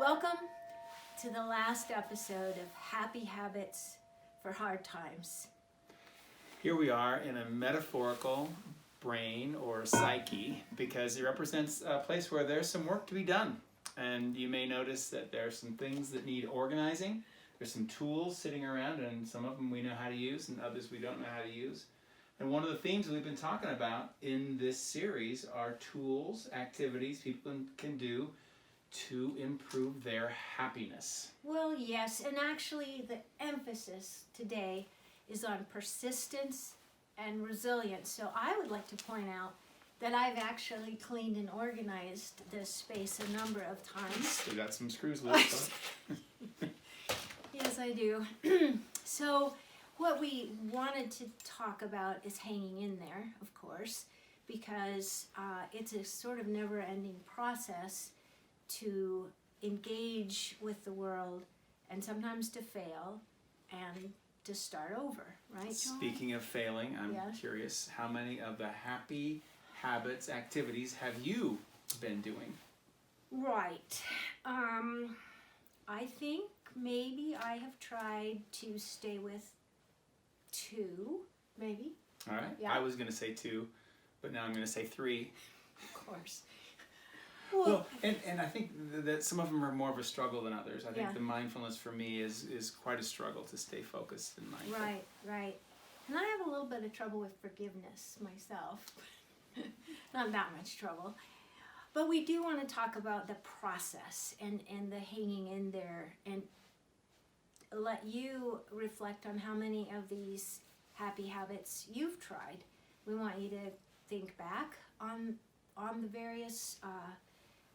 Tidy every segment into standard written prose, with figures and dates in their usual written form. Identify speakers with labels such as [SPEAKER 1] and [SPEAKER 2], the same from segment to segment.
[SPEAKER 1] Welcome to the last episode of Happy Habits for Hard Times.
[SPEAKER 2] Here we are in a metaphorical brain or psyche because it represents a place where there's some work to be done. And you may notice that there are some things that need organizing. There's some tools sitting around, and some of them we know how to use and others we don't know how to use. And one of the themes we've been talking about in this series are tools, activities people can do to improve their happiness.
[SPEAKER 1] Well, yes, and actually the emphasis today is on persistence and resilience. So I would like to point out that I've actually cleaned and organized this space a number of times.
[SPEAKER 2] Still got some screws loose.
[SPEAKER 1] Yes, I do. So what we wanted to talk about is hanging in there, of course, because it's a sort of never-ending process to engage with the world and sometimes to fail and to start over, right, John?
[SPEAKER 2] Speaking of failing, I'm
[SPEAKER 1] Yes.
[SPEAKER 2] curious, how many of the happy habits, activities have you been doing?
[SPEAKER 1] Right. I think maybe I have tried to stay with 2, maybe.
[SPEAKER 2] All right.
[SPEAKER 1] Yeah.
[SPEAKER 2] I was going to say 2, but now I'm going to say 3.
[SPEAKER 1] Of course.
[SPEAKER 2] Well, and I think that some of them are more of a struggle than others. I think
[SPEAKER 1] Yeah.
[SPEAKER 2] the mindfulness for me is quite a struggle to stay focused and mindful.
[SPEAKER 1] Right. And I have a little bit of trouble with forgiveness myself. Not that much trouble. But we do want to talk about the process and the hanging in there and let you reflect on how many of these happy habits you've tried. We want you to think back on the various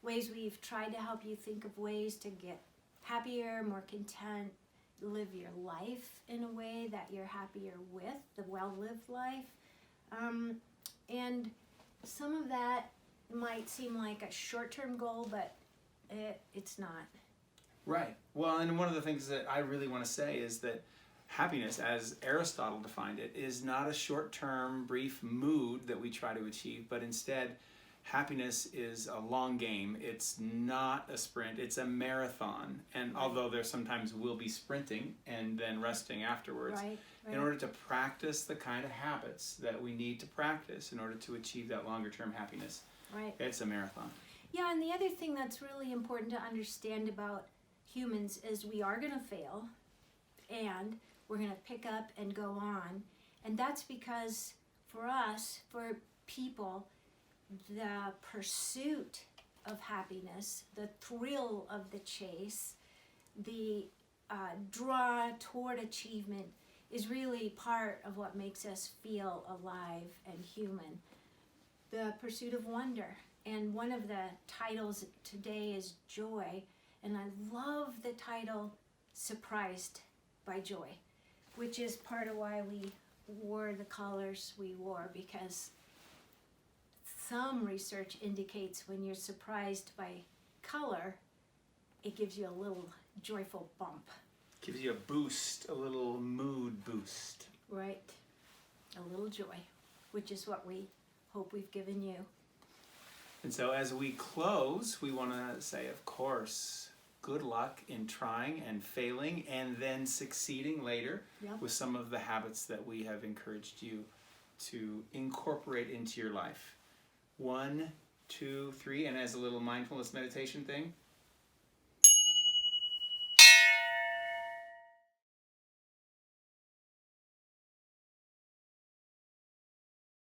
[SPEAKER 1] ways we've tried to help you think of ways to get happier, more content, live your life in a way that you're happier with, the well-lived life. And some of that might seem like a short-term goal, but it's not.
[SPEAKER 2] Right. Well, and one of the things that I really want to say is that happiness, as Aristotle defined it, is not a short-term, brief mood that we try to achieve, but instead, happiness is a long game. It's not a sprint, it's a marathon. And although there sometimes will be sprinting and then resting afterwards,
[SPEAKER 1] Right.
[SPEAKER 2] in order to practice the kind of habits that we need to practice in order to achieve that longer-term happiness,
[SPEAKER 1] Right.
[SPEAKER 2] it's a marathon.
[SPEAKER 1] Yeah, and the other thing that's really important to understand about humans is we are going to fail and we're going to pick up and go on. And that's because for us, for people, the pursuit of happiness, the thrill of the chase, the draw toward achievement is really part of what makes us feel alive and human. The pursuit of wonder. And one of the titles today is Joy. And I love the title Surprised by Joy, which is part of why we wore the colors we wore, because some research indicates when you're surprised by color, it gives you a little joyful bump.
[SPEAKER 2] Gives you a boost, a little mood boost.
[SPEAKER 1] Right. A little joy, which is what we hope we've given you.
[SPEAKER 2] And so as we close, we want to say, of course, good luck in trying and failing and then succeeding later
[SPEAKER 1] Yep.
[SPEAKER 2] with some of the habits that we have encouraged you to incorporate into your life. 1, 2, 3, and as a little mindfulness meditation thing,